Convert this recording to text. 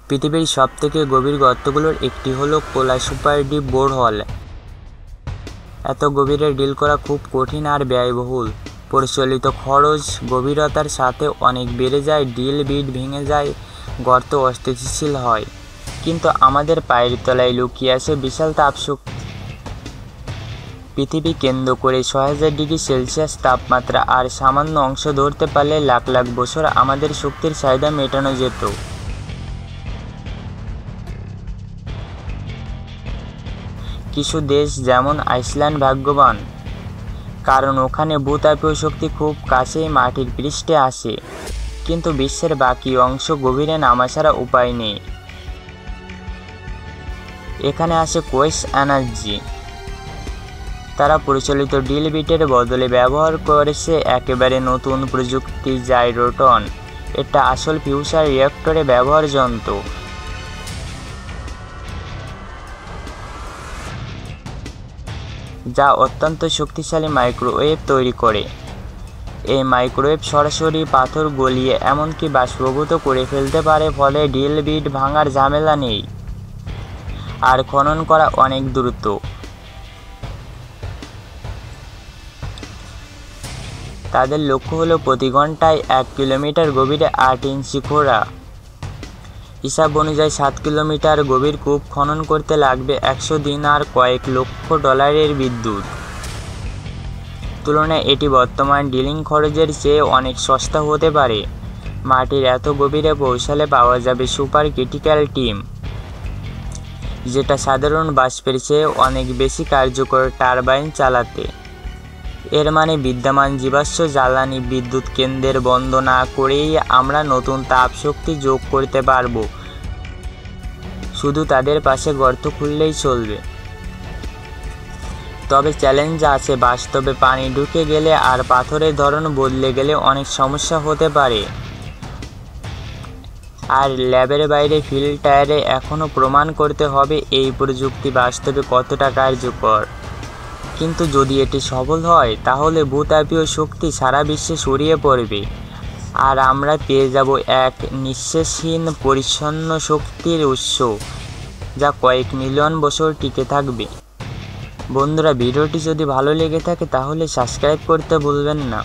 পৃথিবীর সবথেকে গভীর গর্তগুলোর একটি হলো কোলা সুপার ডিপ বোরহোল। এত গভীরে ড্রিল করা খুব কঠিন আর ব্যয়বহুল। পরিচালিত খরচ গভীরতার সাথে অনেক বেড়ে যায়, ড্রিল বিট ভেঙে যায়, গর্ত অস্থিতিশীল হয়। কিন্তু আমাদের পায়ের তলায় লুকিয়ে আছে বিশাল তাপশক্তি। পৃথিবী কেন্দ্র করে ৬০০০ ডিগ্রি সেলসিয়াস তাপমাত্রা, আর সামান্য অংশ ধরতে পারলে লাখ লাখ বছর আমাদের শক্তির চাহিদা মেটানো যেত। কিছু দেশ যেমন আইসল্যান্ড ভাগ্যবান, কারণ ওখানে ভূতাপীয় শক্তি খুব কাছেই মাটির পৃষ্ঠে আসে। কিন্তু বিশ্বের বাকি অংশ গভীরে নামা ছাড়া উপায় নেই। এখানে আসে কোয়েস এনার্জি। তারা পরিচালিত ড্রিল বিটের বদলে ব্যবহার করেছে একেবারে নতুন প্রযুক্তি, জাইরোটন। এটা আসল ফিউশন রিঅ্যাক্টরে ব্যবহার যন্ত্র, যা অত্যন্ত শক্তিশালী মাইক্রোওয়েভ তৈরি করে। এই মাইক্রোওয়েভ সরাসরি পাথর গলিয়ে এমনকি বাষ্পীভূত করে ফেলতে পারে, ফলে ড্রিল বিট ভাঙার ঝামেলা নেই আর খনন করা অনেক দ্রুত। তাদের লক্ষ্য হলো প্রতি ঘন্টায় ১ কিলোমিটার গভীরে ৮ ইঞ্চি খোঁড়া। হিসাব অনুযায়ী ৭ কিলোমিটার গভীর কূপ খনন করতে লাগবে ১০০ দিন আর কয়েক লক্ষ ডলারের বিদ্যুৎ। তুলনায় এটি বর্তমান ড্রিলিং খরচের চেয়ে অনেক সস্তা হতে পারে। মাটির এত গভীরে পৌঁছালে পাওয়া যাবে সুপার ক্রিটিক্যাল টিম, যেটা সাধারণ বাষ্পের চেয়ে অনেক বেশি কার্যকর টারবাইন চালাতে। এর মানে বিদ্যমান জীবাশ্ম জ্বালানি বিদ্যুৎ কেন্দ্রের বন্ধ না করেই আমরা নতুন তাপ শক্তি যোগ করতে পারব। শুধু তাদের পাশে গর্ত খুললেই চলবে। তবে চ্যালেঞ্জ আছে, বাস্তবে পানি ঢুকে গেলে আর পাথরের ধরন বদলে গেলে অনেক সমস্যা হতে পারে। আর ল্যাবের বাইরে ফিল্ড টায়ারে এখনও প্রমাণ করতে হবে এই প্রযুক্তি বাস্তবে কতটা কার্যকর। কিন্তু যদি এটি সফল হয়, তাহলে ভূতাপীয় শক্তি সারা বিশ্বে ছড়িয়ে পড়বে, আর আমরা পেয়ে যাব এক নিঃশেষহীন পরিচ্ছন্ন শক্তির উৎস, যা কয়েক মিলিয়ন বছর টিকে থাকবে। বন্ধুরা, ভিডিওটি যদি ভালো লেগে থাকে তাহলে সাবস্ক্রাইব করতে ভুলবেন না।